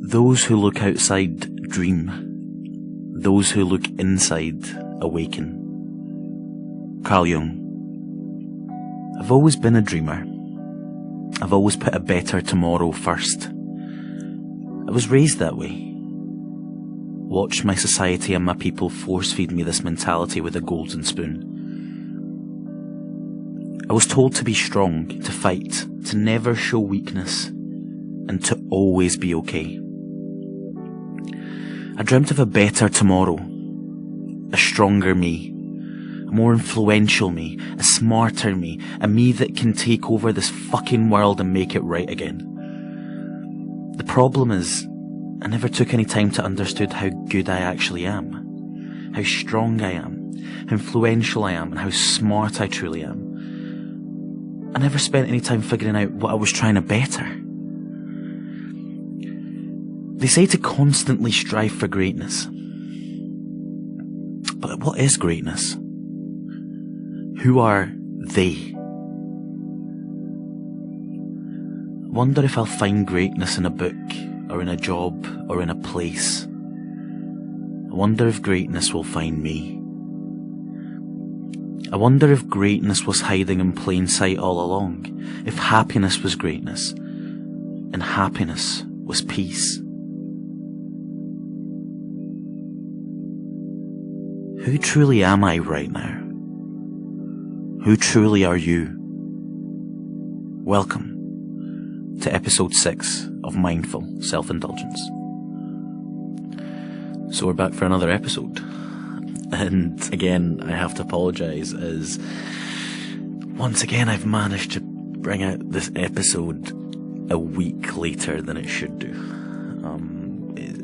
Those who look outside dream. Those who look inside awaken. Carl Jung. I've always been a dreamer. I've always put a better tomorrow first. I was raised that way. Watched my society and my people force-feed me this mentality with a golden spoon. I was told to be strong, to fight, to never show weakness, and to always be okay. I dreamt of a better tomorrow, a stronger me, a more influential me, a smarter me, a me that can take over this fucking world and make it right again. The problem is, I never took any time to understand how good I actually am, how strong I am, how influential I am, and how smart I truly am. I never spent any time figuring out what I was trying to better. They say to constantly strive for greatness. But what is greatness? Who are they? I wonder if I'll find greatness in a book, or in a job, or in a place. I wonder if greatness will find me. I wonder if greatness was hiding in plain sight all along, if happiness was greatness, and happiness was peace. Who truly am I right now? Who truly are you? Welcome to episode 6 of Mindful Self-Indulgence. So we're back for another episode. And again, I have to apologise, as once again I've managed to bring out this episode a week later than it should do.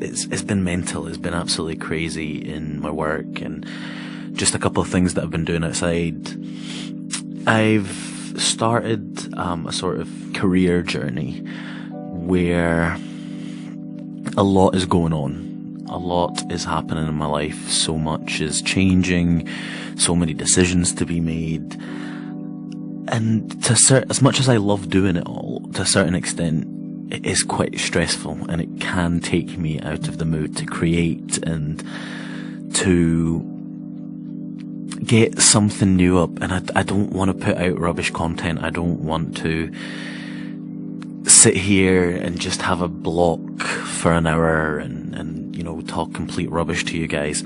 It's been mental, it's been absolutely crazy in my work, and just a couple of things that I've been doing outside. I've started a sort of career journey where a lot is going on. A lot is happening in my life. So much is changing. So many decisions to be made. And as much as I love doing it all, to a certain extent, it is quite stressful, and it can take me out of the mood to create and to get something new up. And I don't want to put out rubbish content. I don't want to sit here and just have a block for an hour and talk complete rubbish to you guys.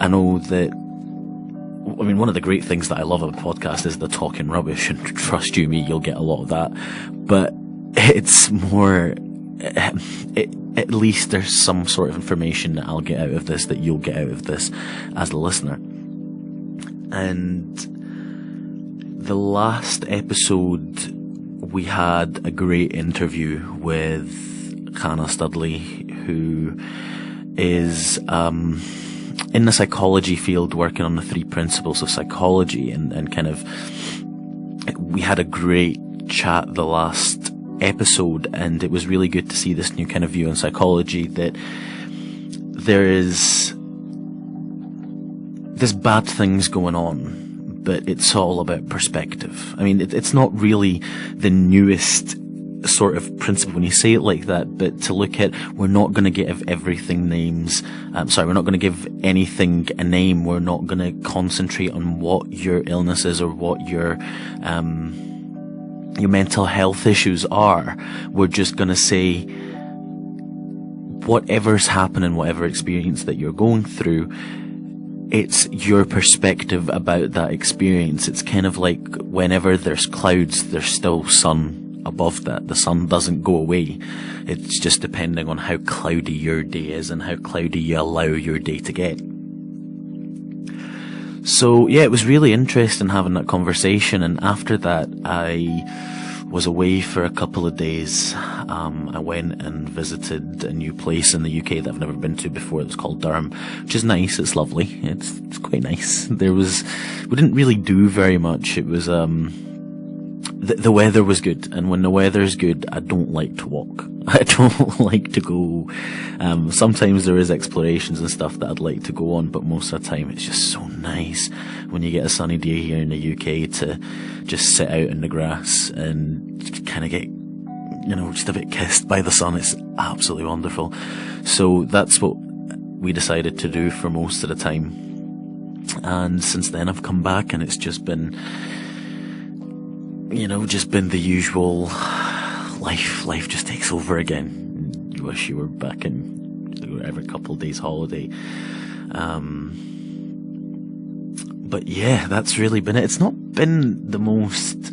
I know that, I mean, one of the great things that I love about the podcast is the talking rubbish, and trust you me, you'll get a lot of that. But it's more, at least there's some sort of information that I'll get out of this, that you'll get out of this as a listener. And the last episode, we had a great interview with Hannah Studley, who is in the psychology field, working on the 3 principles of psychology, and kind of, we had a great chat the last episode, and it was really good to see this new kind of view on psychology, that there's bad things going on, but it's all about perspective. I mean, it's not really the newest sort of principle when you say it like that, but to look at, we're not going to give everything names. We're not going to give anything a name. We're not going to concentrate on what your illness is or what your mental health issues are. We're just going to say, whatever's happening, whatever experience that you're going through, it's your perspective about that experience. It's kind of like whenever there's clouds, there's still sun above that. The sun doesn't go away. It's just depending on how cloudy your day is and how cloudy you allow your day to get. So yeah, it was really interesting having that conversation. And after that, I was away for a couple of days. I went and visited a new place in the UK that I've never been to before. It's called Durham, which is nice. It's lovely. It's quite nice. We didn't really do very much. It was, the weather was good, and when the weather is good, I don't like to walk. I don't like to go. Sometimes there is explorations and stuff that I'd like to go on, but most of the time it's just so nice when you get a sunny day here in the UK to just sit out in the grass and kind of get just a bit kissed by the sun. It's absolutely wonderful. So that's what we decided to do for most of the time. And since then I've come back, and it's just been, the usual life just takes over again. You wish you were back in every couple of days holiday. But yeah, that's really been it. It's not been the most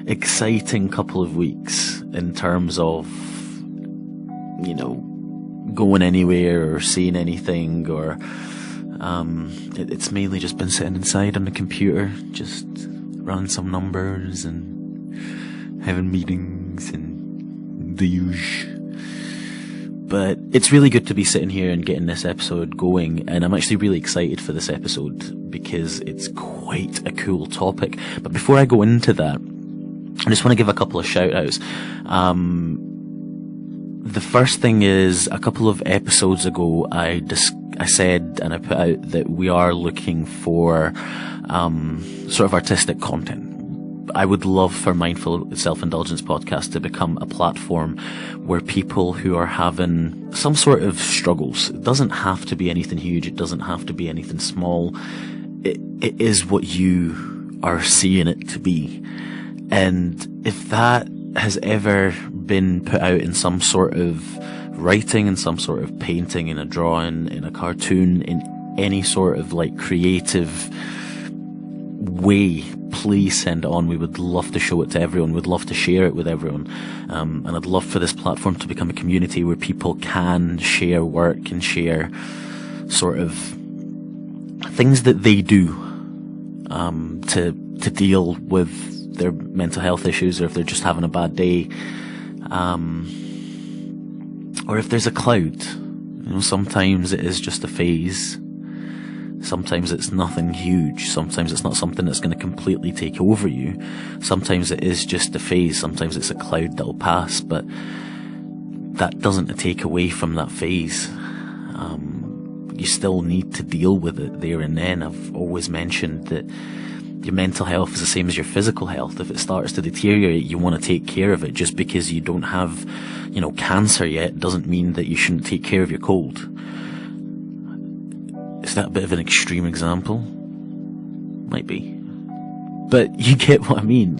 exciting couple of weeks in terms of, going anywhere or seeing anything, or it's mainly just been sitting inside on the computer, just running some numbers and having meetings and the usual. But it's really good to be sitting here and getting this episode going, and I'm actually really excited for this episode because it's quite a cool topic. But before I go into that, I just want to give a couple of shout outs. The first thing is, a couple of episodes ago I said and I put out that we are looking for sort of artistic content. I would love for Mindful Self-Indulgence podcast to become a platform where people who are having some sort of struggles, it doesn't have to be anything huge, it doesn't have to be anything small, it is what you are seeing it to be. And if that has ever been put out in some sort of writing, in some sort of painting, in a drawing, in a cartoon, in any sort of creative way, please send it on. We would love to show it to everyone. We'd love to share it with everyone. And I'd love for this platform to become a community where people can share work and share sort of things that they do to deal with their mental health issues, or if they're just having a bad day, or if there's a cloud. Sometimes it is just a phase. Sometimes it's nothing huge. Sometimes it's not something that's going to completely take over you. Sometimes it is just a phase. Sometimes it's a cloud that'll pass, but that doesn't take away from that phase. You still need to deal with it there and then. I've always mentioned that your mental health is the same as your physical health. If it starts to deteriorate, you want to take care of it. Just because you don't have, cancer yet doesn't mean that you shouldn't take care of your cold. Is that a bit of an extreme example? Might be. But you get what I mean.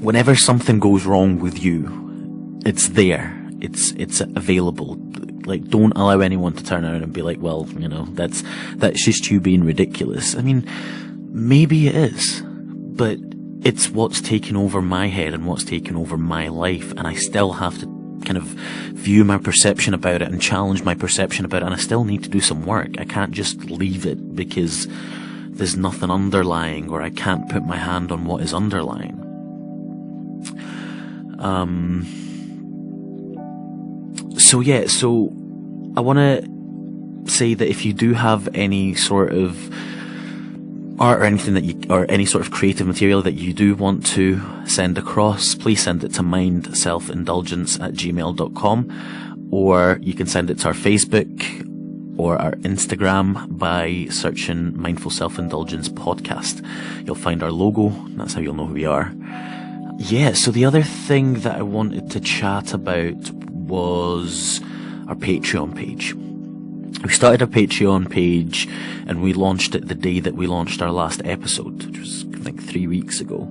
Whenever something goes wrong with you, it's there. It's available. Don't allow anyone to turn around and be like, well, that's just you being ridiculous. I mean, maybe it is, but it's what's taken over my head and what's taken over my life, and I still have to kind of view my perception about it and challenge my perception about it, and I still need to do some work. I can't just leave it because there's nothing underlying, or I can't put my hand on what is underlying. So I want to say that if you do have any sort of art or anything or any sort of creative material that you do want to send across, please send it to mindselfindulgence@gmail.com, or you can send it to our Facebook or our Instagram by searching Mindful Self-Indulgence Podcast. You'll find our logo, that's how you'll know who we are. Yeah, so the other thing that I wanted to chat about was our Patreon page. We started a Patreon page and we launched it the day that we launched our last episode, which was I think 3 weeks ago.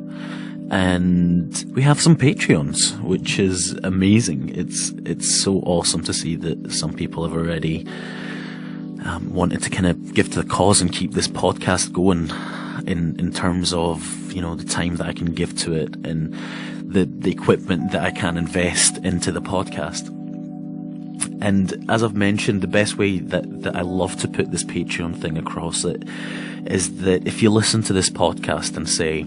And we have some Patreons, which is amazing. It's so awesome to see that some people have already wanted to kind of give to the cause and keep this podcast going in terms of, the time that I can give to it and the equipment that I can invest into the podcast. And as I've mentioned, the best way that I love to put this Patreon thing across it is that if you listen to this podcast and say,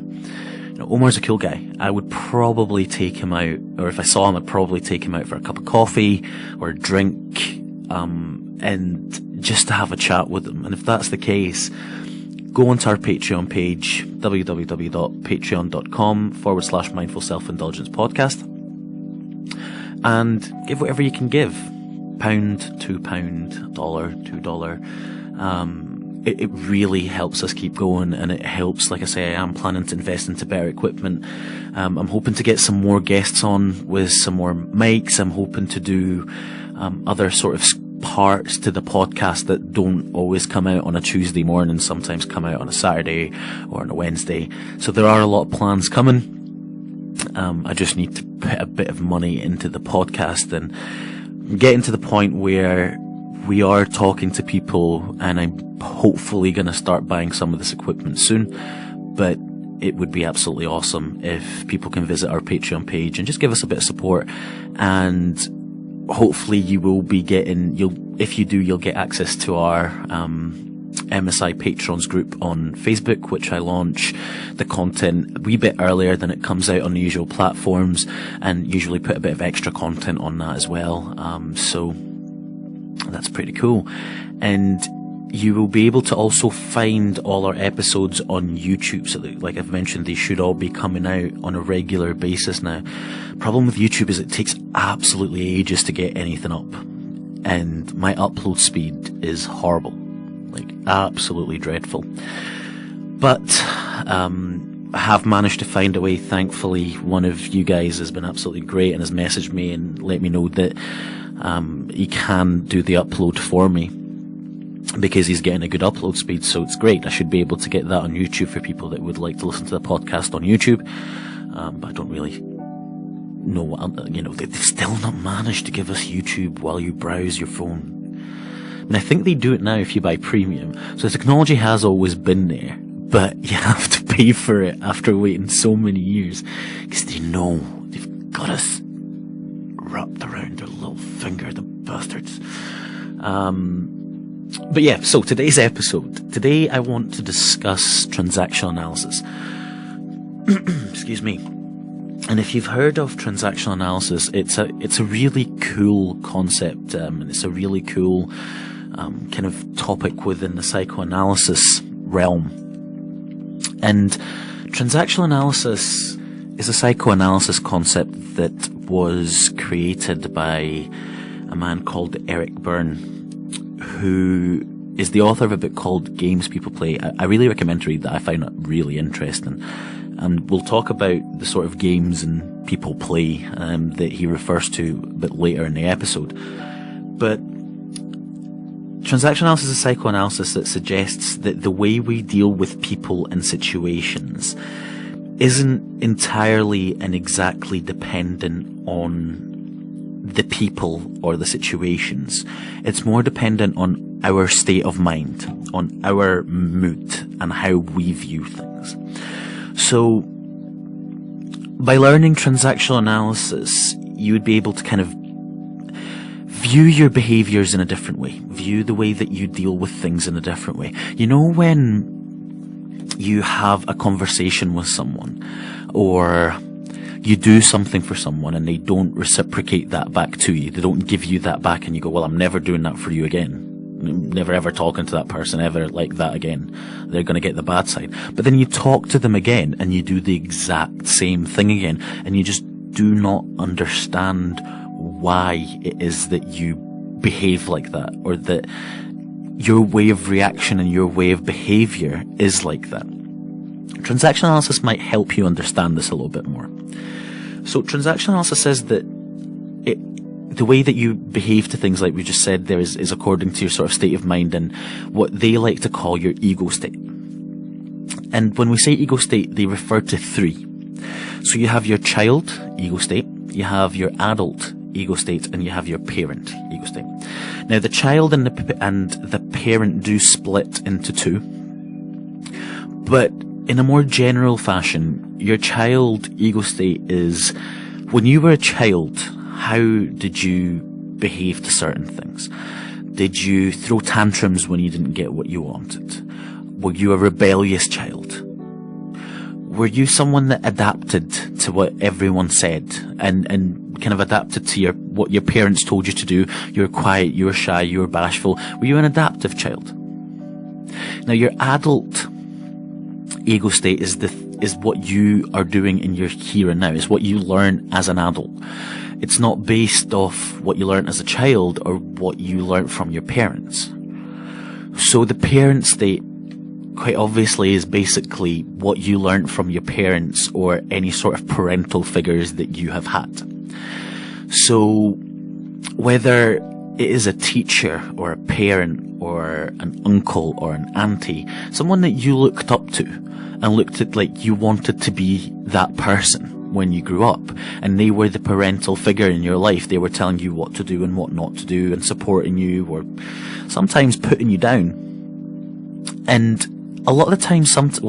Omar's a cool guy, I would probably take him out, or if I saw him, I'd probably take him out for a cup of coffee or a drink, and just to have a chat with him. And if that's the case, go onto our Patreon page, www.patreon.com/Mindful Self-Indulgence Podcast, and give whatever you can give. £1, £2, $1, $2. it really helps us keep going, and it helps, like I say, I am planning to invest into better equipment. I'm hoping to get some more guests on with some more mics. I'm hoping to do other sort of parts to the podcast that don't always come out on a Tuesday morning, sometimes come out on a Saturday or on a Wednesday. So there are a lot of plans coming. I just need to put a bit of money into the podcast and getting to the point where we are talking to people, and I'm hopefully going to start buying some of this equipment soon. But it would be absolutely awesome if people can visit our Patreon page and just give us a bit of support. And hopefully you will be getting, if you do, you'll get access to our MSI Patrons group on Facebook, which I launch the content a wee bit earlier than it comes out on the usual platforms, and usually put a bit of extra content on that as well. So that's pretty cool. And you will be able to also find all our episodes on YouTube. So that, like I've mentioned, they should all be coming out on a regular basis now. Problem with YouTube is it takes absolutely ages to get anything up, and my upload speed is horrible, like absolutely dreadful. But I have managed to find a way. Thankfully, one of you guys has been absolutely great and has messaged me and let me know that he can do the upload for me, because he's getting a good upload speed. So it's great. I should be able to get that on YouTube for people that would like to listen to the podcast on YouTube. But I don't really know what, they've still not managed to give us YouTube while you browse your phone. And I think they do it now if you buy premium. So the technology has always been there, but you have to pay for it after waiting so many years, because they know they've got us wrapped around their little finger, the bastards. But yeah, so today's episode. Today I want to discuss transactional analysis. Excuse me. And if you've heard of transactional analysis, it's a really cool concept, and it's a really cool kind of topic within the psychoanalysis realm. And transactional analysis is a psychoanalysis concept that was created by a man called Eric Berne, who is the author of a book called Games People Play. I really recommend to read that. I find it really interesting. And we'll talk about the sort of games and people play that he refers to a bit later in the episode. But transactional analysis is psychoanalysis that suggests that the way we deal with people and situations isn't entirely and exactly dependent on the people or the situations. It's more dependent on our state of mind, on our mood, and how we view things. So, by learning transactional analysis, you would be able to kind of view your behaviors in a different way, view the way that you deal with things in a different way. You know, when you have a conversation with someone, or you do something for someone and they don't reciprocate that back to you, they don't give you that back, and you go, well, I'm never doing that for you again. Never ever talking to that person ever like that again. They're going to get the bad side. But then you talk to them again and you do the exact same thing again, and you just do not understand why it is that you behave like that, or that your way of reaction and your way of behavior is like that. Transactional analysis might help you understand this a little bit more. So transactional analysis says that the way that you behave to things, like we just said there, is according to your sort of state of mind and what they like to call your ego state. And when we say ego state, they refer to three. So you have your child ego state, you have your adult ego state, and you have your parent ego state. Now the child and the parent do split into two, but in a more general fashion, your child ego state is when you were a child. How did you behave to certain things? Did you throw tantrums when you didn't get what you wanted? Were you a rebellious child? Were you someone that adapted to what everyone said and kind of adapted to what your parents told you to do? You were quiet, you were shy, you were bashful. Were you an adaptive child? Now your adult ego state is what you are doing in your here and now. It's what you learn as an adult. It's not based off what you learned as a child or what you learned from your parents. So the parent state, quite obviously, is basically what you learnt from your parents or any sort of parental figures that you have had. So whether it is a teacher or a parent or an uncle or an auntie, someone that you looked up to and looked at like you wanted to be that person when you grew up, and they were the parental figure in your life. They were telling you what to do and what not to do and supporting you, or sometimes putting you down. And a lot of the time, some of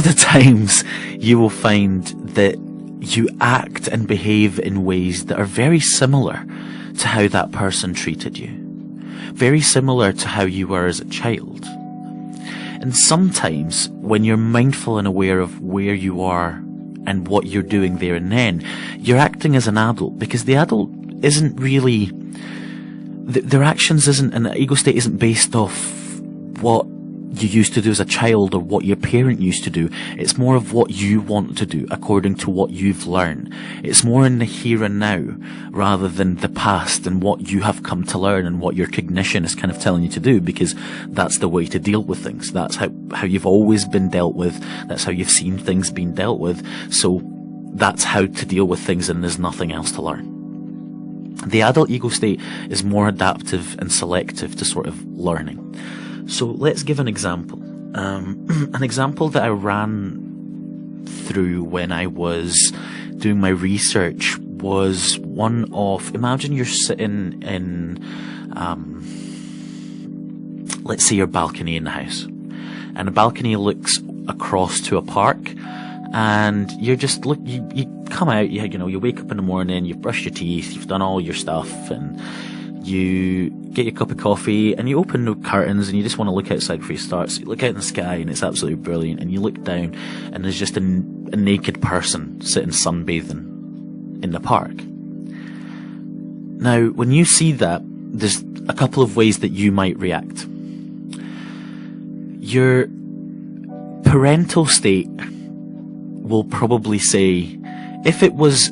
the times you will find that you act and behave in ways that are very similar to how that person treated you. Very similar to how you were as a child. And sometimes, when you're mindful and aware of where you are and what you're doing there and then, you're acting as an adult, because the adult isn't really... their actions isn't, and the ego state isn't based off what you used to do as a child or what your parent used to do. It's more of what you want to do according to what you've learned. It's more in the here and now rather than the past and what you have come to learn and what your cognition is kind of telling you to do, because that's the way to deal with things. That's how you've always been dealt with. That's how you've seen things being dealt with. So that's how to deal with things, and there's nothing else to learn. The adult ego state is more adaptive and selective to sort of learning. So let's give an example. An example that I ran through when I was doing my research was one of, imagine you're sitting in, let's say your balcony in the house, and the balcony looks across to a park, and you're just you come out, you wake up in the morning, you've brushed your teeth, you've done all your stuff, and you get your cup of coffee and you open the curtains and you just want to look outside before you start. So you look out in the sky and it's absolutely brilliant, and you look down and there's just a naked person sitting sunbathing in the park. Now, when you see that, there's a couple of ways that you might react. Your parental state will probably say, if it was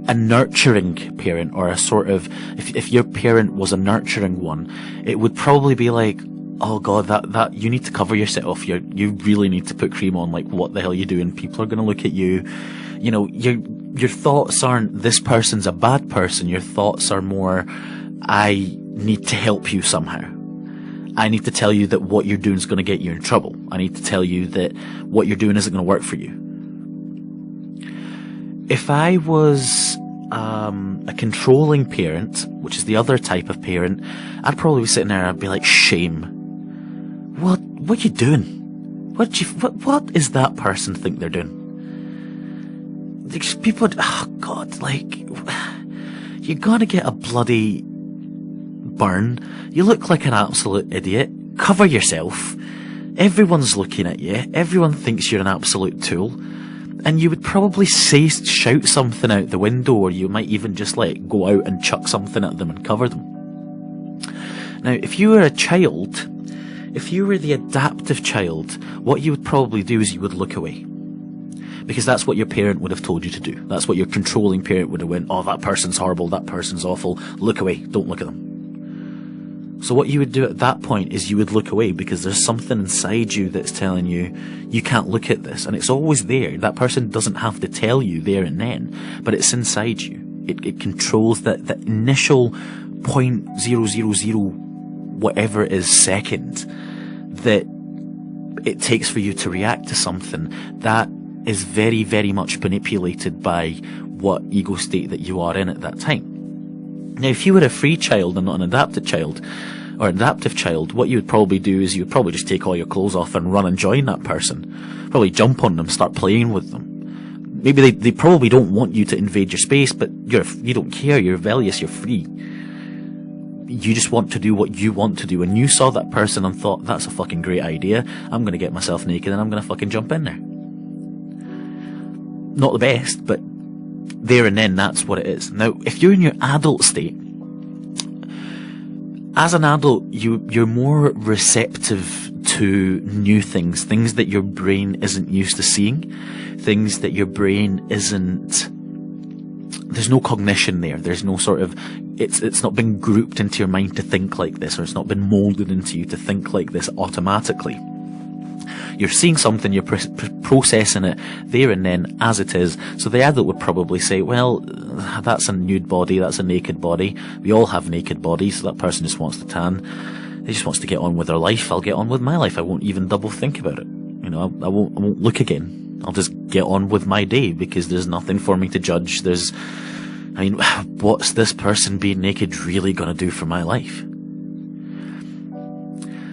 a nurturing parent, or a sort of, if your parent was a nurturing one, it would probably be like, oh god, that you need to cover yourself, you really need to put cream on, like what the hell are you doing, people are going to look at you. Your thoughts aren't, this person's a bad person. Your thoughts are more, I need to help you somehow. I need to tell you that what you're doing is going to get you in trouble. I need to tell you that what you're doing isn't going to work for you. If I was a controlling parent, which is the other type of parent, I'd probably be sitting there and I'd be like, shame. What are you doing? What is that person think they're doing? People would, oh god, like, you're gonna get a bloody burn. You look like an absolute idiot. Cover yourself. Everyone's looking at you. Everyone thinks you're an absolute tool. And you would probably shout something out the window, or you might even just go out and chuck something at them and cover them. Now, if you were a child, if you were the adaptive child, what you would probably do is you would look away. Because that's what your parent would have told you to do. That's what your controlling parent would have went, oh, that person's horrible, that person's awful, look away, don't look at them. So what you would do at that point is you would look away, because there's something inside you that's telling you, you can't look at this. And it's always there. That person doesn't have to tell you there and then, but it's inside you. It controls that initial 0.000 whatever it is second that it takes for you to react to something. That is very, very much manipulated by what ego state that you are in at that time. Now, if you were a free child and not an adaptive child, or an adaptive child, what you would probably do is you would probably just take all your clothes off and run and join that person. Probably jump on them, start playing with them. Maybe they probably don't want you to invade your space, but you don't care, you're rebellious, you're free. You just want to do what you want to do, and you saw that person and thought, that's a fucking great idea, I'm gonna get myself naked and I'm gonna fucking jump in there. Not the best, but there and then that's what it is. Now, if you're in your adult state, as an adult, you're more receptive to new things that your brain isn't used to seeing, things that your brain isn't there's no cognition there. There's no sort of, it's not been grouped into your mind to think like this, or it's not been molded into you to think like this automatically. You're seeing something, you're processing it there and then as it is. So the adult would probably say, well, that's a nude body, that's a naked body. We all have naked bodies, so that person just wants to tan. He just wants to get on with their life. I'll get on with my life. I won't even double think about it. You know, I won't look again. I'll just get on with my day because there's nothing for me to judge. What's this person being naked really going to do for my life?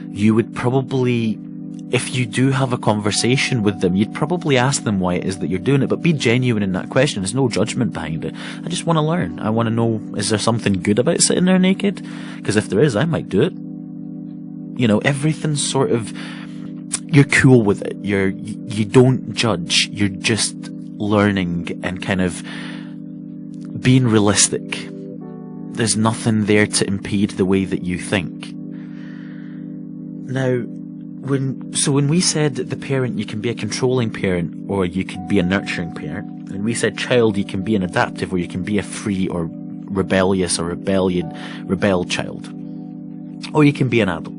You would probably, if you do have a conversation with them, you'd probably ask them why it is that you're doing it, but be genuine in that question. There's no judgment behind it. I just want to learn. I want to know, is there something good about sitting there naked? Because if there is, I might do it. You know, everything's sort of, you're cool with it. You don't judge. You're just learning and kind of being realistic. There's nothing there to impede the way that you think. Now, when we said the parent, you can be a controlling parent or you could be a nurturing parent, and we said child, you can be an adaptive or you can be a free or rebellious or rebelled child, or you can be an adult.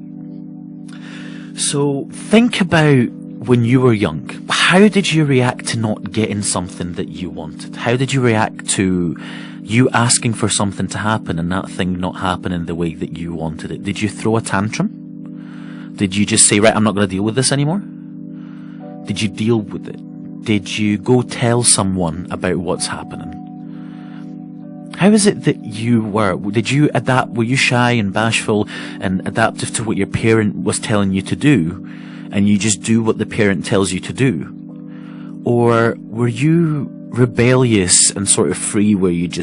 So think about when you were young. How did you react to not getting something that you wanted? How did you react to you asking for something to happen and that thing not happening the way that you wanted it? Did you throw a tantrum? Did you just say, right, I'm not going to deal with this anymore? Did you deal with it? Did you go tell someone about what's happening? How is it that you were? Did you adapt? Were you shy and bashful and adaptive to what your parent was telling you to do, and you just do what the parent tells you to do? Or were you rebellious and sort of free, where you'd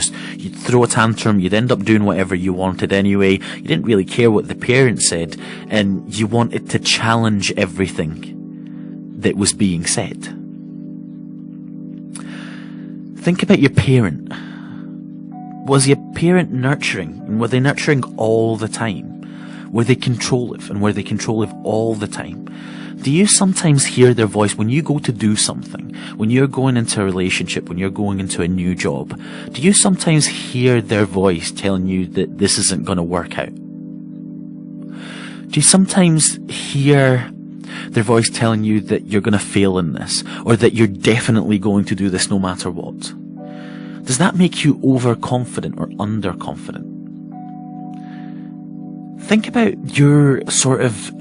throw a tantrum, you'd end up doing whatever you wanted anyway, you didn't really care what the parent said, and you wanted to challenge everything that was being said? Think about your parent. Was your parent nurturing? And were they nurturing all the time? Were they controlling? And were they controlling all the time? Do you sometimes hear their voice when you go to do something? When you're going into a relationship, when you're going into a new job, do you sometimes hear their voice telling you that this isn't going to work out? Do you sometimes hear their voice telling you that you're going to fail in this, or that you're definitely going to do this no matter what? Does that make you overconfident or underconfident? Think about your sort of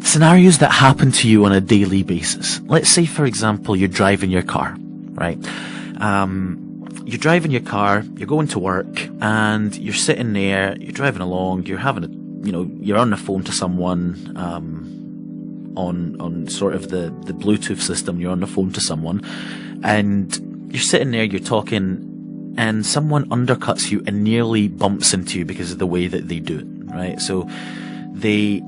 scenarios that happen to you on a daily basis. Let's say, for example, you're driving your car, right? You're driving your car, you're going to work, and you're sitting there, you're driving along, you're you're on the phone to someone, on sort of the Bluetooth system, you're on the phone to someone, and you're sitting there, you're talking, and someone undercuts you and nearly bumps into you because of the way that they do it, right? So they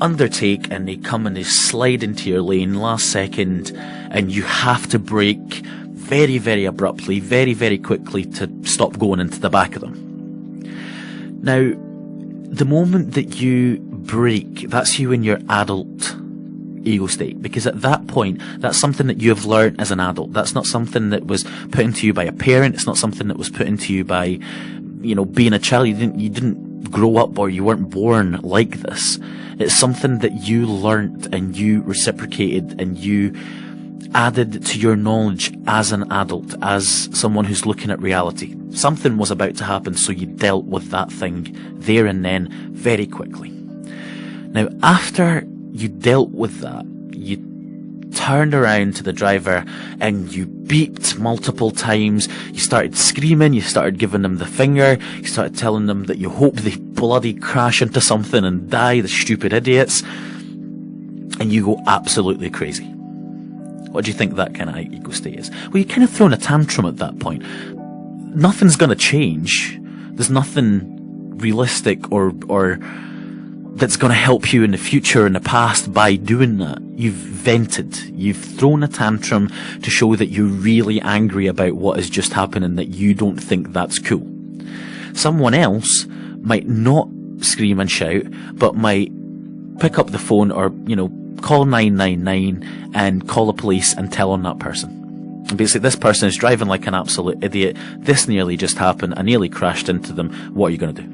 undertake and they come and they slide into your lane last second, and you have to brake very, very abruptly, very, very quickly to stop going into the back of them. Now, the moment that you brake, that's you in your adult ego state, because at that point, that's something that you have learned as an adult. That's not something that was put into you by a parent. It's not something that was put into you by, being a child. You didn't grow up, or you weren't born like this. It's something that you learnt and you reciprocated and you added to your knowledge as an adult, as someone who's looking at reality. Something was about to happen, so you dealt with that thing there and then very quickly. Now, after you dealt with that, you turned around to the driver and you beeped multiple times. You started screaming, you started giving them the finger, you started telling them that you hope they bloody crash into something and die, the stupid idiots, and you go absolutely crazy. What do you think that kind of ego state is? Well, you're kind of throwing a tantrum at that point. Nothing's going to change. There's nothing realistic or that's going to help you in the future, in the past, by doing that. You've vented. You've thrown a tantrum to show that you're really angry about what has just happened and that you don't think that's cool. Someone else might not scream and shout, but might pick up the phone or, call 999 and call the police and tell on that person. And basically, this person is driving like an absolute idiot. This nearly just happened. I nearly crashed into them. What are you going to do?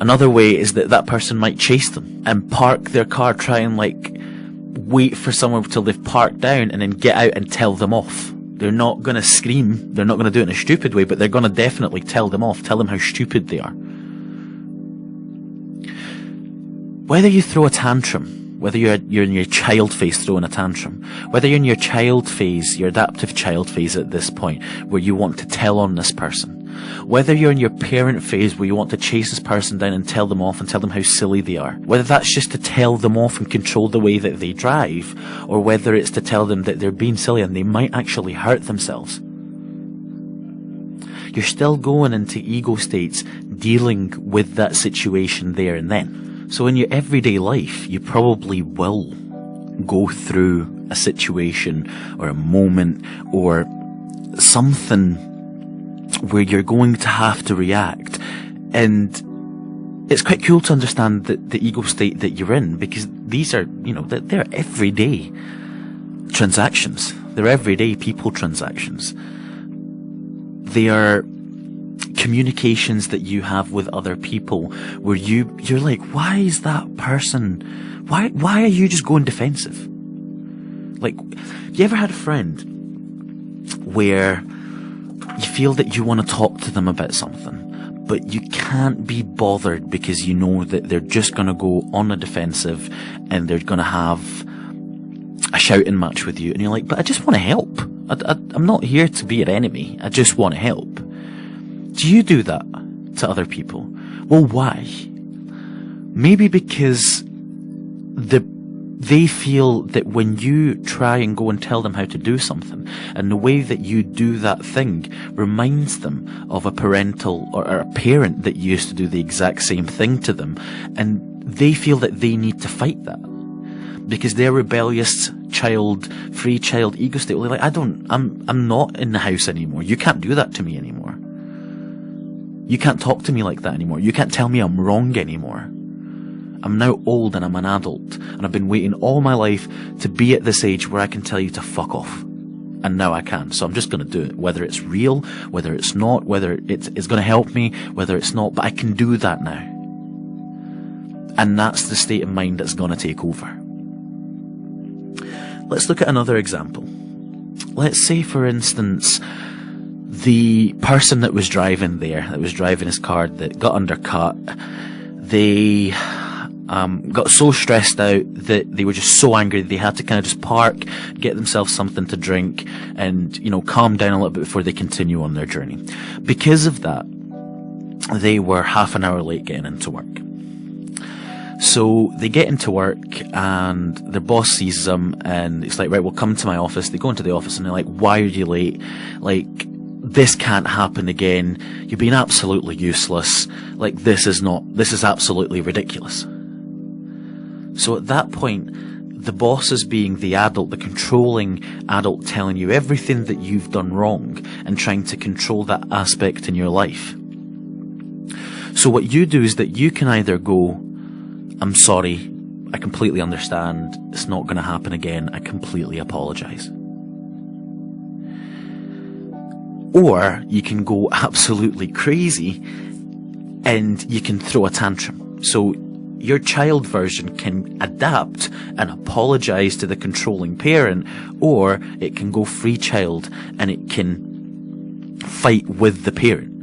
Another way is that that person might chase them and park their car, try and wait for someone till they've parked down and then get out and tell them off. They're not going to scream. They're not going to do it in a stupid way, but they're going to definitely tell them off. Tell them how stupid they are. Whether you throw a tantrum, whether you're in your child phase throwing a tantrum, whether you're in your child phase, your adaptive child phase at this point, where you want to tell on this person, whether you're in your parent phase where you want to chase this person down and tell them off and tell them how silly they are, whether that's just to tell them off and control the way that they drive, or whether it's to tell them that they're being silly and they might actually hurt themselves, you're still going into ego states dealing with that situation there and then. So in your everyday life, you probably will go through a situation or a moment or something where you're going to have to react. And it's quite cool to understand the ego state that you're in, because these are, they're everyday transactions. They're everyday people transactions. They are communications that you have with other people where you're like, why is that person, why are you just going defensive? Like, you ever had a friend where you feel that you want to talk to them about something, but you can't be bothered because you know that they're just going to go on a defensive and they're going to have a shouting match with you, and you're like, but I just want to help. I'm not here to be an enemy. I just want to help. Do you do that to other people? Well, why? Maybe because they feel that when you try and go and tell them how to do something, and the way that you do that thing reminds them of a parental or a parent that used to do the exact same thing to them, and they feel that they need to fight that because their rebellious child, free child ego state, they're like, I'm not in the house anymore. You can't do that to me anymore. You can't talk to me like that anymore. You can't tell me I'm wrong anymore. I'm now old and I'm an adult, and I've been waiting all my life to be at this age where I can tell you to fuck off. And now I can. So I'm just going to do it. Whether it's real, whether it's not, whether it's going to help me, whether it's not, but I can do that now. And that's the state of mind that's going to take over. Let's look at another example. Let's say, for instance, the person that was driving his car, that got undercut, they got so stressed out that they were just so angry they had to kind of just park, get themselves something to drink, and, calm down a little bit before they continue on their journey. Because of that, they were half an hour late getting into work. So they get into work and their boss sees them and it's like, right, well, come to my office. They go into the office and they're like, why are you late? Like, this can't happen again. You've been absolutely useless. Like, this is absolutely ridiculous. So at that point, the boss is being the adult, the controlling adult, telling you everything that you've done wrong and trying to control that aspect in your life. So what you do is that you can either go, I'm sorry, I completely understand, it's not going to happen again, I completely apologise. Or you can go absolutely crazy and you can throw a tantrum. So your child version can adapt and apologise to the controlling parent, or it can go free child and it can fight with the parent.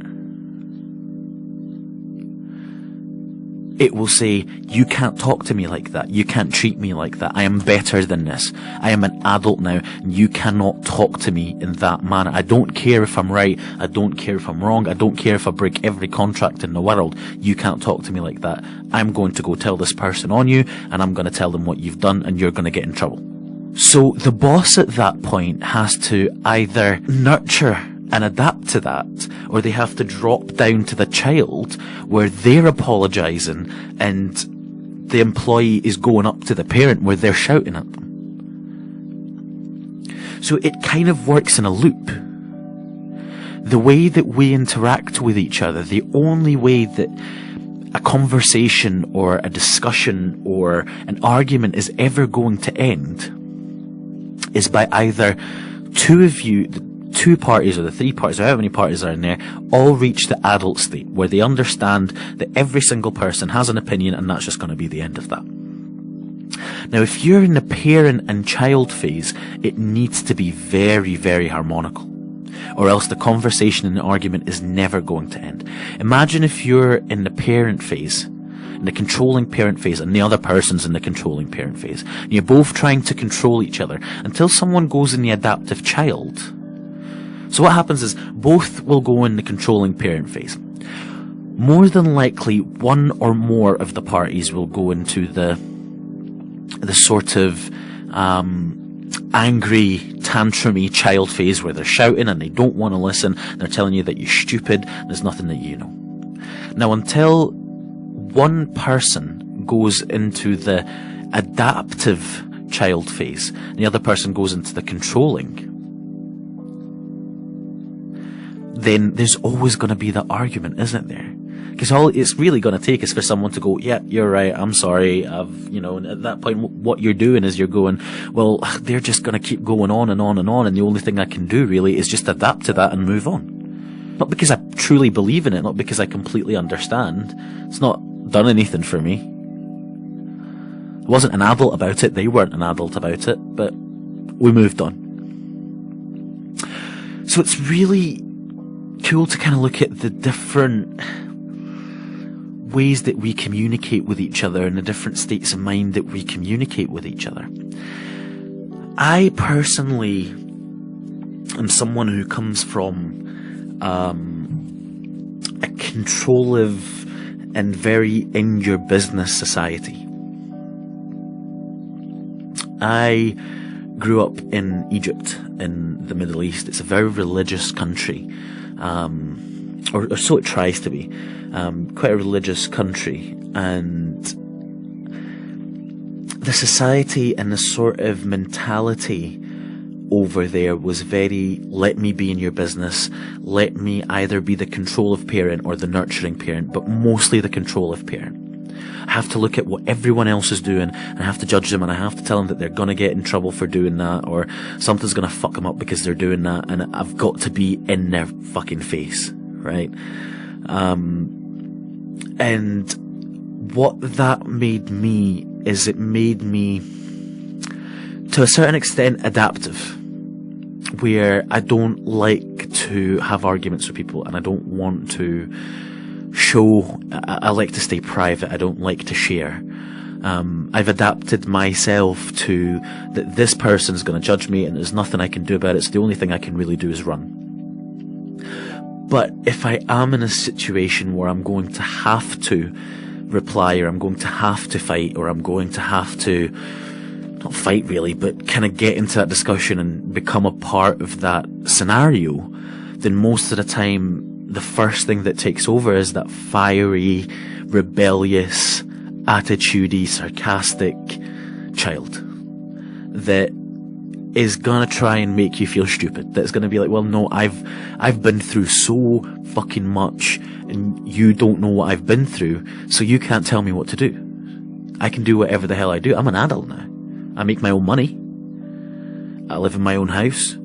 It will say, you can't talk to me like that. You can't treat me like that. I am better than this. I am an adult now, and you cannot talk to me in that manner. I don't care if I'm right. I don't care if I'm wrong. I don't care if I break every contract in the world. You can't talk to me like that. I'm going to go tell this person on you, and I'm going to tell them what you've done, and you're going to get in trouble. So the boss at that point has to either nurture and adapt to that, or they have to drop down to the child where they're apologising and the employee is going up to the parent where they're shouting at them. So it kind of works in a loop. The way that we interact with each other, the only way that a conversation or a discussion or an argument is ever going to end is by either two of you, the two parties or the three parties, or however many parties are in there, all reach the adult state where they understand that every single person has an opinion and that's just going to be the end of that. Now, if you're in the parent and child phase, it needs to be very, very harmonical, or else the conversation and the argument is never going to end. Imagine if you're in the parent phase, in the controlling parent phase, and the other person's in the controlling parent phase, and you're both trying to control each other until someone goes in the adaptive child. So what happens is both will go in the controlling parent phase. More than likely, one or more of the parties will go into the sort of angry, tantrumy child phase where they're shouting and they don't want to listen. They're telling you that you're stupid and there's nothing that you know. Now, until one person goes into the adaptive child phase and the other person goes into the controlling, then there's always going to be that argument, isn't there? Because all it's really going to take is for someone to go, yeah, you're right, I'm sorry, and at that point what you're doing is you're going, well, they're just going to keep going on and on and on, and the only thing I can do really is just adapt to that and move on. Not because I truly believe in it, not because I completely understand. It's not done anything for me. I wasn't an adult about it, they weren't an adult about it, but we moved on. So it's really cool to kind of look at the different ways that we communicate with each other and the different states of mind that we communicate with each other. I personally am someone who comes from a controlling and very in your business society. I grew up in Egypt in the Middle East. It's a very religious country, or so it tries to be. Quite a religious country, and the society and the sort of mentality over there was very, let me be in your business, let me either be the control-of parent or the nurturing parent, but mostly the control-of parent. I have to look at what everyone else is doing, and I have to judge them, and I have to tell them that they're going to get in trouble for doing that, or something's going to fuck them up because they're doing that, and I've got to be in their fucking face, right? And what that made me is it made me, to a certain extent, adaptive, where I don't like to have arguments with people, and I don't want to show, I like to stay private, I don't like to share. I've adapted myself to that this person's going to judge me and there's nothing I can do about it, so the only thing I can really do is run. But if I am in a situation where I'm going to have to reply, or I'm going to have to fight, or I'm going to have to, not fight really, but kind of get into that discussion and become a part of that scenario, then most of the time the first thing that takes over is that fiery, rebellious, attitudey, sarcastic child that is gonna try and make you feel stupid. That's gonna be like, well, no, I've been through so fucking much, and you don't know what I've been through, so you can't tell me what to do. I can do whatever the hell I do. I'm an adult now. I make my own money. I live in my own house.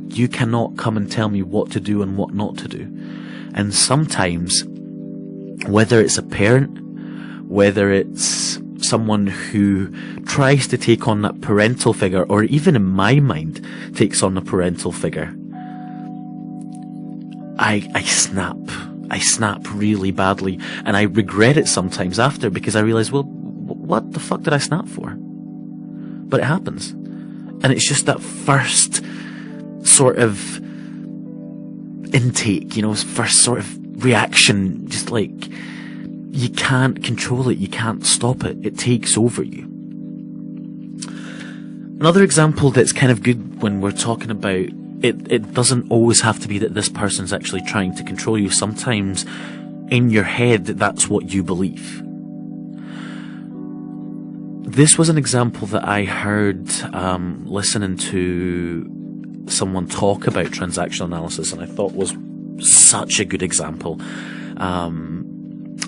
You cannot come and tell me what to do and what not to do. And sometimes, whether it's a parent, whether it's someone who tries to take on that parental figure, or even in my mind takes on the parental figure, I snap really badly, and I regret it sometimes after, because I realise, well, what the fuck did I snap for? But it happens, and it's just that first sort of intake, first sort of reaction, just like, you can't control it, you can't stop it, it takes over you. Another example that's kind of good when we're talking about it doesn't always have to be that this person's actually trying to control you. Sometimes in your head that's what you believe. This was an example that I heard listening to someone talk about transactional analysis, and I thought was such a good example.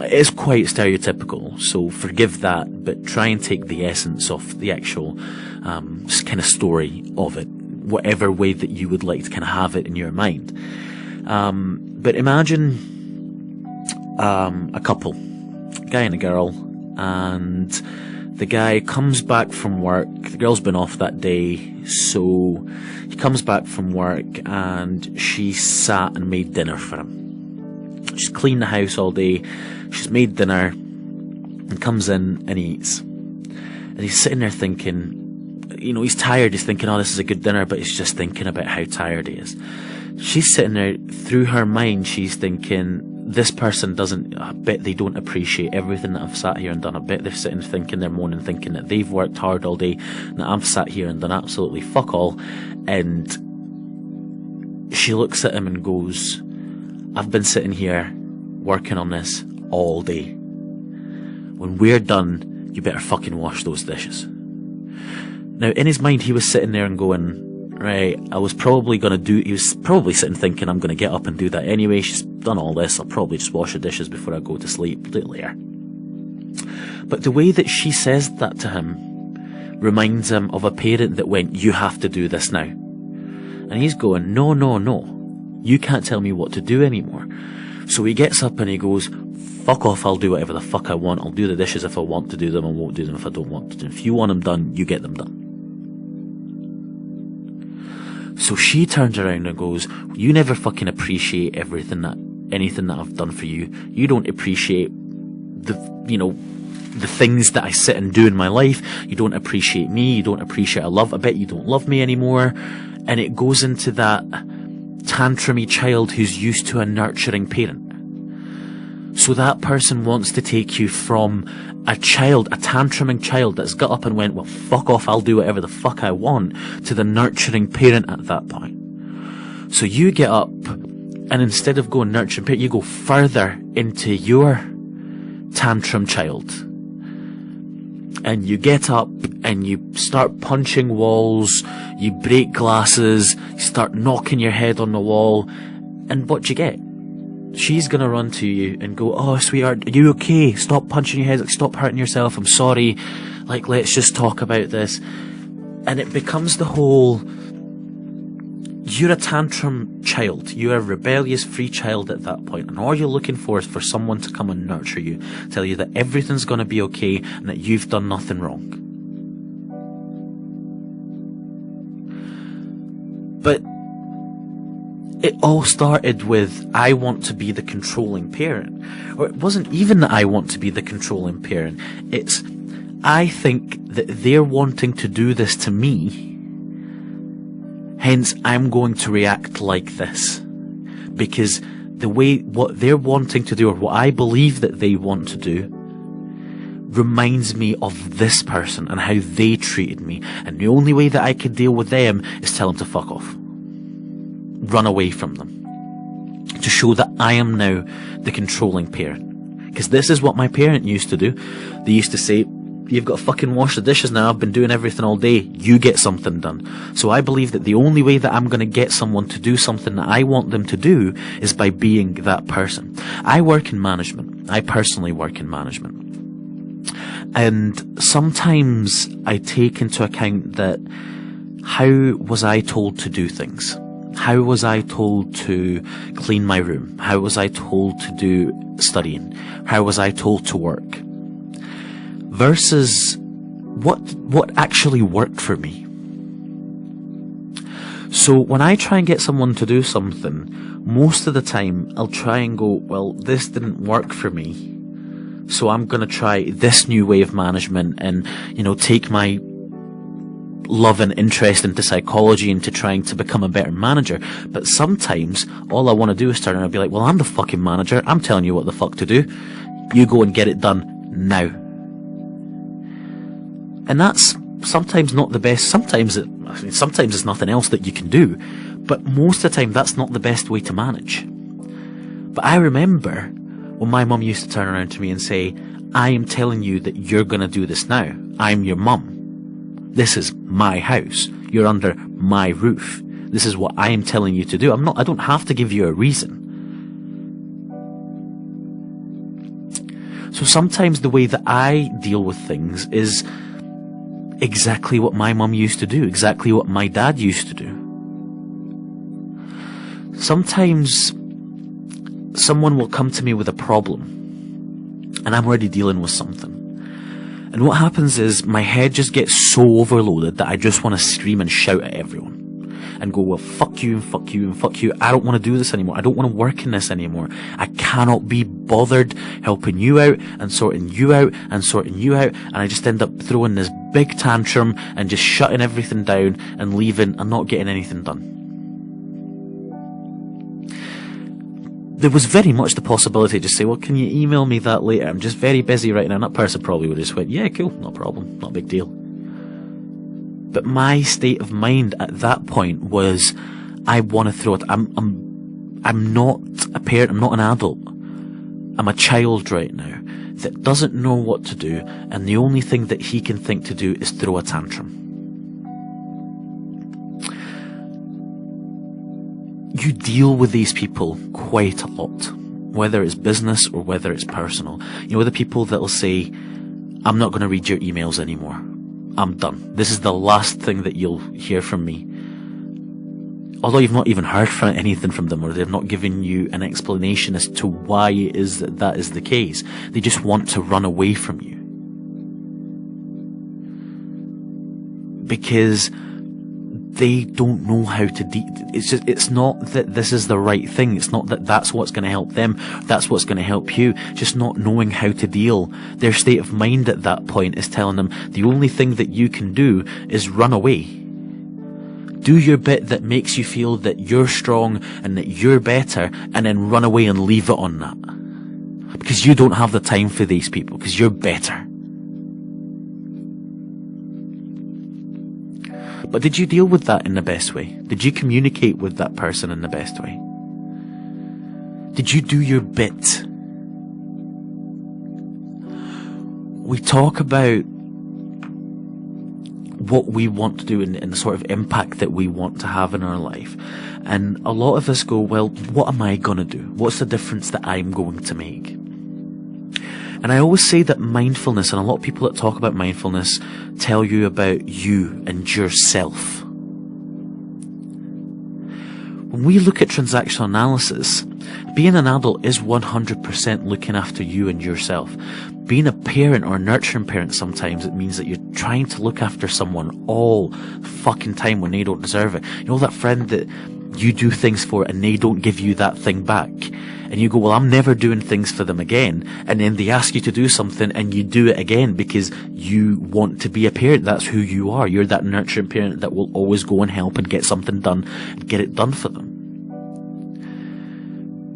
It is quite stereotypical, so forgive that, but try and take the essence of the actual kind of story of it, whatever way that you would like to kind of have it in your mind. But imagine a couple, a guy and a girl, and the guy comes back from work. The girl's been off that day, so he comes back from work and she sat and made dinner for him. She's cleaned the house all day, she's made dinner, and comes in and eats. And he's sitting there thinking, he's tired, he's thinking, oh, this is a good dinner, but he's just thinking about how tired he is. She's sitting there, through her mind, she's thinking, this person I bet they don't appreciate everything that I've sat here and done. I bet they're sitting thinking, they're moaning, thinking that they've worked hard all day, and that I've sat here and done absolutely fuck all. And she looks at him and goes, I've been sitting here working on this all day. When we're done, you better fucking wash those dishes. Now, in his mind, he was sitting there and going, right, he was probably sitting thinking, I'm going to get up and do that anyway. She's done all this. I'll probably just wash the dishes before I go to sleep later. But the way that she says that to him reminds him of a parent that went, you have to do this now. And he's going, no. You can't tell me what to do anymore. So he gets up and he goes, fuck off, I'll do whatever the fuck I want. I'll do the dishes if I want to do them. I won't do them if I don't want to do them. If you want them done, you get them done. So she turns around and goes, you never fucking appreciate anything that I've done for you. You don't appreciate the things that I sit and do in my life. You don't appreciate me. You don't appreciate our love. I bet you don't love me anymore. And it goes into that tantrumy child who's used to a nurturing parent. So that person wants to take you from a tantruming child that's got up and went, well, fuck off, I'll do whatever the fuck I want, to the nurturing parent at that point. So you get up, and instead of going nurturing parent, you go further into your tantrum child. And you get up, and you start punching walls, you break glasses, you start knocking your head on the wall, and what do you get? She's gonna run to you and go, oh, sweetheart, are you okay? Stop punching your head, stop hurting yourself, I'm sorry, let's just talk about this. And it becomes the whole, you're a tantrum child, you're a rebellious free child at that point, and all you're looking for is for someone to come and nurture you, tell you that everything's gonna be okay, and that you've done nothing wrong. But it all started with, I want to be the controlling parent. Or it wasn't even that I want to be the controlling parent. It's, I think that they're wanting to do this to me, hence I'm going to react like this. Because what they're wanting to do, or what I believe that they want to do, reminds me of this person and how they treated me. And the only way that I could deal with them is tell them to fuck off. Run away from them, to show that I am now the controlling parent. Because this is what my parent used to do. They used to say, you've got to fucking wash the dishes now, I've been doing everything all day, you get something done. So I believe that the only way that I'm going to get someone to do something that I want them to do is by being that person. I work in management. I personally work in management. And sometimes I take into account that, how was I told to do things? How was I told to clean my room? How was I told to do studying? How was I told to work? Versus what actually worked for me. So when I try and get someone to do something, most of the time I'll try and go, well, this didn't work for me, so I'm going to try this new way of management and, take my love and interest into psychology into trying to become a better manager. But sometimes all I want to do is turn around and be like, well, I'm the fucking manager, I'm telling you what the fuck to do, you go and get it done now. And that's sometimes not the best. Sometimes it's nothing else that you can do, but most of the time that's not the best way to manage. But I remember when my mum used to turn around to me and say, I am telling you that you're going to do this now. I'm your mum. This is my house. You're under my roof. This is what I am telling you to do. I don't have to give you a reason. So sometimes the way that I deal with things is, exactly what my mum used to do, exactly what my dad used to do. Sometimes someone will come to me with a problem, and I'm already dealing with something. And what happens is my head just gets so overloaded that I just want to scream and shout at everyone. And go, well, fuck you and fuck you and fuck you. I don't want to do this anymore. I don't want to work in this anymore. I cannot be bothered helping you out and sorting you out and sorting you out. And I just end up throwing this big tantrum and just shutting everything down and leaving and not getting anything done. There was very much the possibility to just say, well, can you email me that later? I'm just very busy right now. And that person probably would have just went, yeah, cool, no problem, not a big deal. But my state of mind at that point was, I want to throw it. I'm not a parent. I'm not an adult. I'm a child right now that doesn't know what to do, and the only thing that he can think to do is throw a tantrum. You deal with these people quite a lot, whether it's business or whether it's personal. You know, the people that will say, I'm not going to read your emails anymore. I'm done. This is the last thing that you'll hear from me. Although you've not even heard anything from them, or they've not given you an explanation as to why it is that is the case. They just want to run away from you. Because they don't know how to it's not that this is the right thing. It's not that that's what's going to help them. That's what's going to help you. Just not knowing how to deal. Their state of mind at that point is telling them the only thing that you can do is run away. Do your bit that makes you feel that you're strong and that you're better, and then run away and leave it on that. Because you don't have the time for these people, because you're better. But did you deal with that in the best way? Did you communicate with that person in the best way? Did you do your bit? We talk about what we want to do and the sort of impact that we want to have in our life. And a lot of us go, well, what am I going to do? What's the difference that I'm going to make? And I always say that mindfulness, and a lot of people that talk about mindfulness tell you about you and yourself. When we look at transactional analysis, being an adult is 100% looking after you and yourself. Being a parent or a nurturing parent, sometimes it means that you're trying to look after someone all the fucking time when they don't deserve it. You know that friend that you do things for and they don't give you that thing back? And you go, well, I'm never doing things for them again. And then they ask you to do something and you do it again because you want to be a parent. That's who you are. You're that nurturing parent that will always go and help and get something done and get it done for them.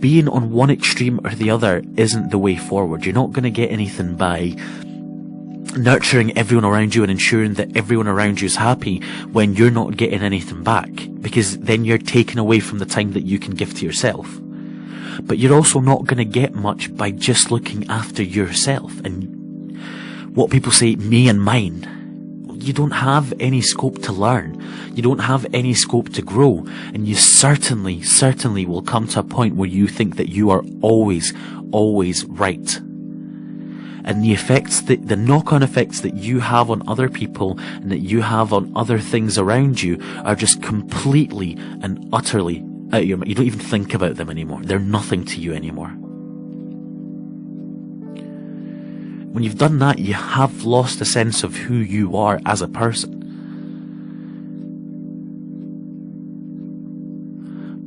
Being on one extreme or the other isn't the way forward. You're not going to get anything by nurturing everyone around you and ensuring that everyone around you is happy when you're not getting anything back, because then you're taking away from the time that you can give to yourself. But you're also not going to get much by just looking after yourself and what people say, me and mine. You don't have any scope to learn. You don't have any scope to grow. And you certainly will come to a point where you think that you are always right. And the knock-on effects that you have on other people and that you have on other things around you are just completely and utterly out of your mind. You don't even think about them anymore. They're nothing to you anymore. When you've done that, you have lost a sense of who you are as a person.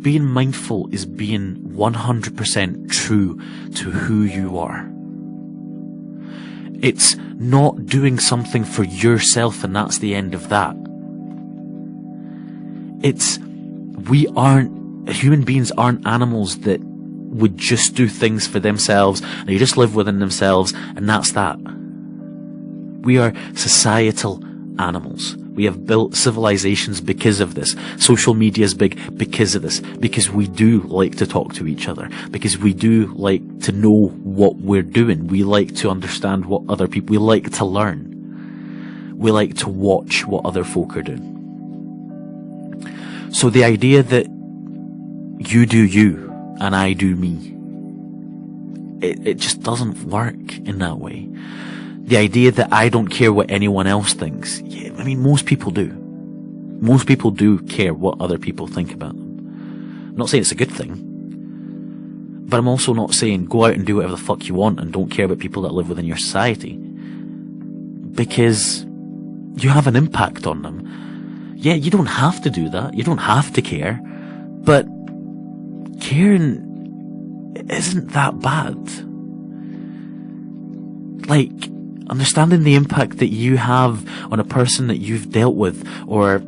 Being mindful is being 100% true to who you are. It's not doing something for yourself and that's the end of that. Human beings aren't animals that would just do things for themselves and they just live within themselves and that's that. We are societal animals. We have built civilizations because of this. Social media is big because of this. Because we do like to talk to each other. Because we do like to know what we're doing. We like to understand what other people... We like to learn. We like to watch what other folk are doing. So the idea that you do you and I do me, it just doesn't work in that way. The idea that I don't care what anyone else thinks. Yeah, I mean, most people do. Most people do care what other people think about them. I'm not saying it's a good thing, but I'm also not saying go out and do whatever the fuck you want and don't care about people that live within your society. Because you have an impact on them. Yeah, you don't have to do that. You don't have to care. But caring isn't that bad. Like, understanding the impact that you have on a person that you've dealt with, or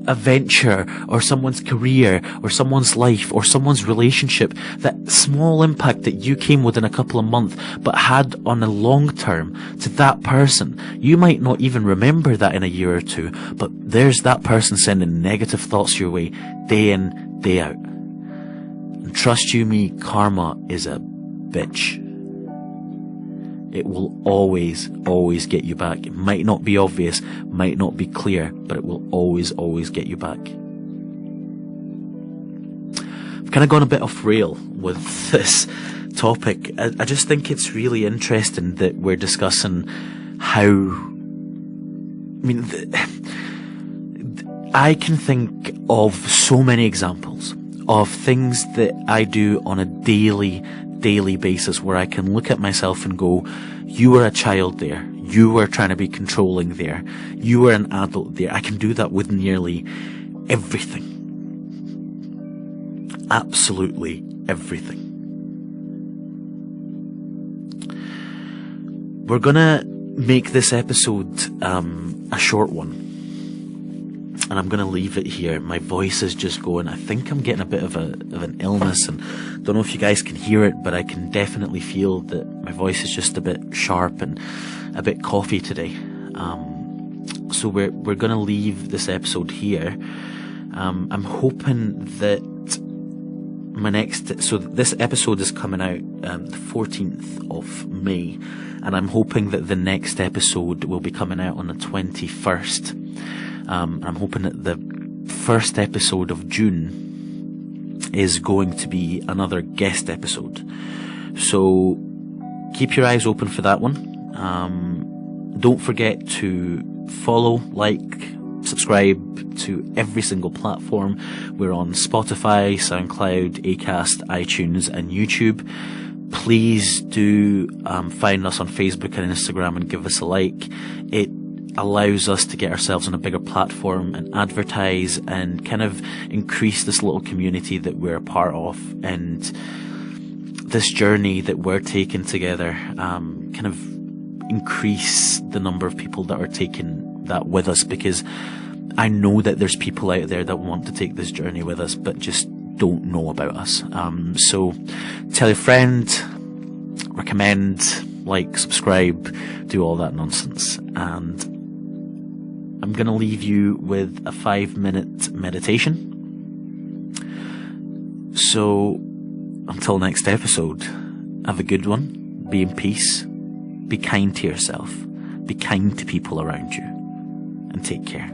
a venture, or someone's career, or someone's life, or someone's relationship, that small impact that you came within a couple of months but had on a long term to that person. You might not even remember that in a year or two, but there's that person sending negative thoughts your way day in, day out. And trust you me, karma is a bitch. It will always, always get you back. It might not be obvious, might not be clear, but it will always, always get you back. I've kind of gone a bit off rail with this topic. I just think it's really interesting that we're discussing how... I can think of so many examples of things that I do on a daily basis where I can look at myself and go, you were a child there, you were trying to be controlling there, you were an adult there. I can do that with nearly everything. Absolutely everything. We're gonna make this episode a short one. And I'm going to leave it here. My voice is just going. I think I'm getting a bit of an illness, and don't know if you guys can hear it, but I can definitely feel that my voice is just a bit sharp and a bit coughy today. So we're going to leave this episode here. I'm hoping that this episode is coming out the 14th of May, and I'm hoping that the next episode will be coming out on the 21st. I'm hoping that the first episode of June is going to be another guest episode. So keep your eyes open for that one. Don't forget to follow, like, subscribe to every single platform. We're on Spotify, SoundCloud, Acast, iTunes, and YouTube. Please do find us on Facebook and Instagram and give us a like. It allows us to get ourselves on a bigger platform and advertise and kind of increase this little community that we're a part of, and this journey that we're taking together, kind of increase the number of people that are taking that with us, because I know that there's people out there that want to take this journey with us but just don't know about us. So tell your friend, recommend, like, subscribe, do all that nonsense. And I'm going to leave you with a 5-minute meditation. So, until next episode, have a good one, be in peace, be kind to yourself, be kind to people around you, and take care.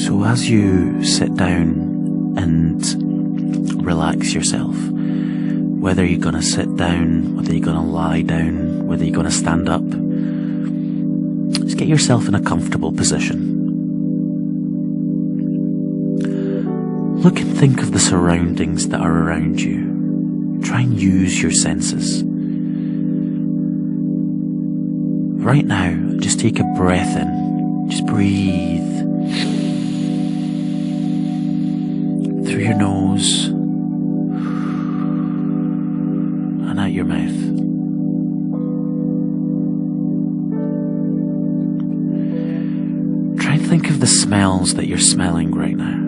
So as you sit down and relax yourself, whether you're going to sit down, whether you're going to lie down, whether you're going to stand up, just get yourself in a comfortable position. Look and think of the surroundings that are around you. Try and use your senses. Right now, just take a breath in. Just breathe through your nose and out your mouth. Try and think of the smells that you're smelling right now.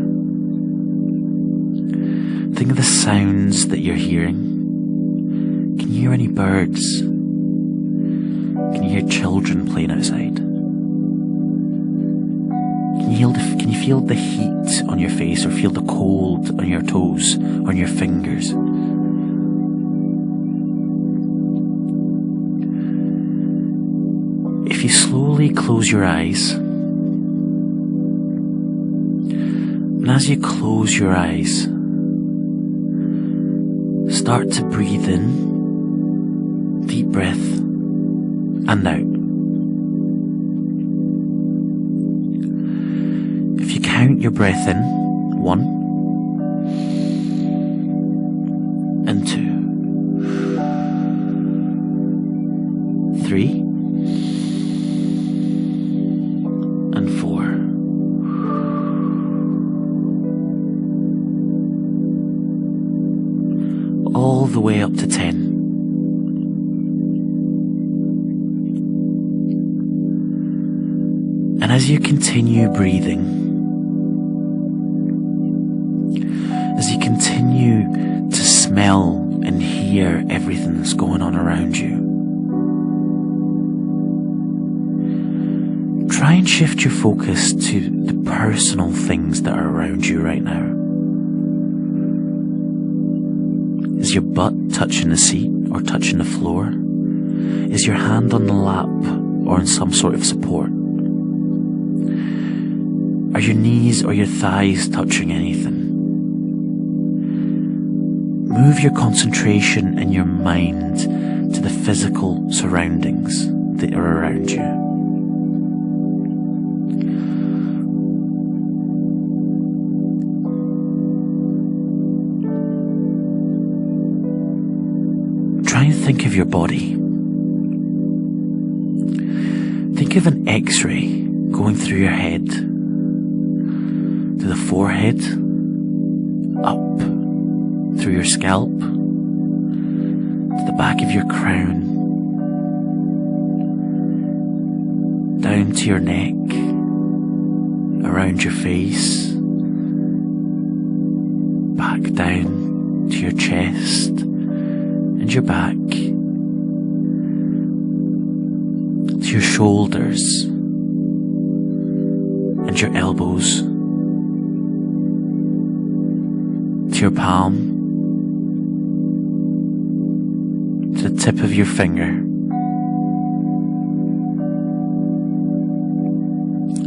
Think of the sounds that you're hearing. Can you hear any birds? Can you hear children playing outside? Can you feel the heat on your face, or feel the cold on your toes, on your fingers? If you slowly close your eyes, and as you close your eyes, start to breathe in deep breath and out. If you count your breath in, 1 and 2, 3 and 4. All the way up to 10. And as you continue breathing, as you continue to smell and hear everything that's going on around you, try and shift your focus to the personal things that are around you right now. Is your butt touching the seat or touching the floor? Is your hand on the lap or in some sort of support? Are your knees or your thighs touching anything? Move your concentration and your mind to the physical surroundings that are around you. Try and think of your body. Think of an X-ray going through your head, to the forehead, up through your scalp, to the back of your crown, down to your neck, around your face, back down to your chest and your back, to your shoulders and your elbows, to your palm, to the tip of your finger.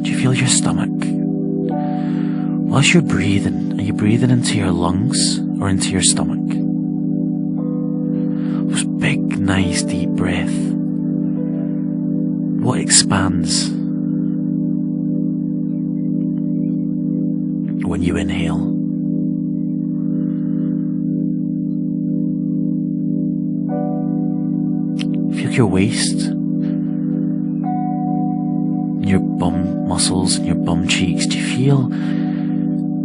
Do you feel your stomach? Whilst you're breathing, are you breathing into your lungs or into your stomach? Those big, nice, deep breath. What expands when you inhale? Feel your waist, your bum muscles and your bum cheeks. Do you feel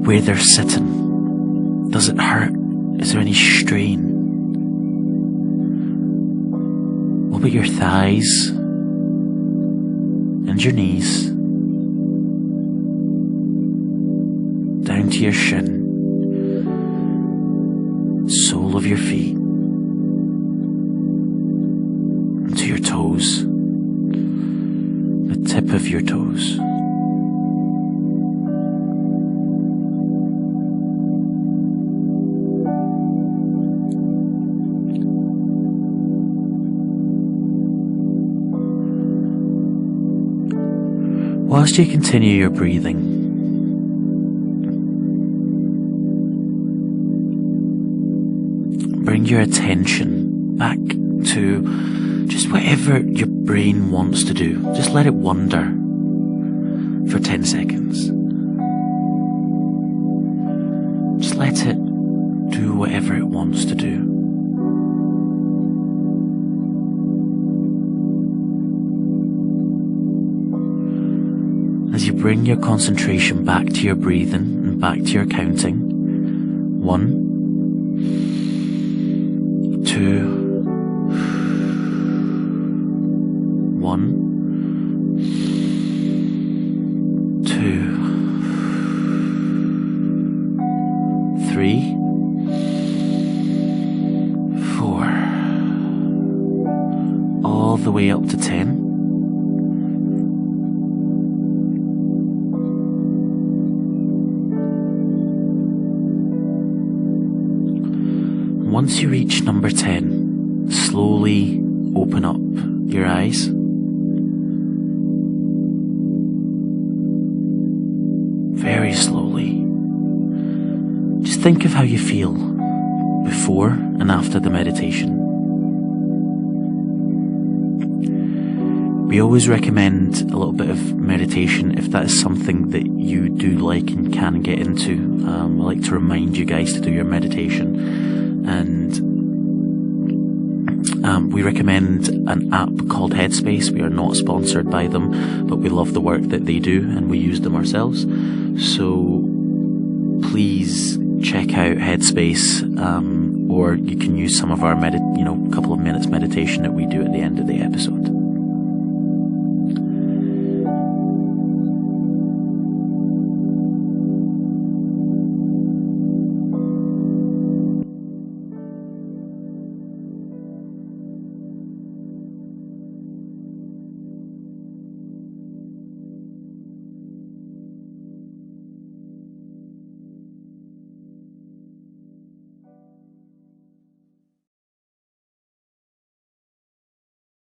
where they're sitting? Does it hurt? Is there any strain? What about your thighs and your knees? Down to your shin, sole of your feet, to your toes, the tip of your toes. Whilst you continue your breathing, bring your attention back to just whatever your brain wants to do. Just let it wander for 10 seconds. Just let it do whatever it wants to do. As you bring your concentration back to your breathing and back to your counting. 1, 2, 1, 2, 3, 4, all the way up to 10. Once you reach number 10, slowly open up your eyes. Very slowly. Just think of how you feel before and after the meditation. We always recommend a little bit of meditation if that is something that you do like and can get into. I like to remind you guys to do your meditation, and we recommend an app called Headspace. We are not sponsored by them, but we love the work that they do and we use them ourselves. So please check out Headspace, or you can use some of our couple of minutes meditation that we do at the end of the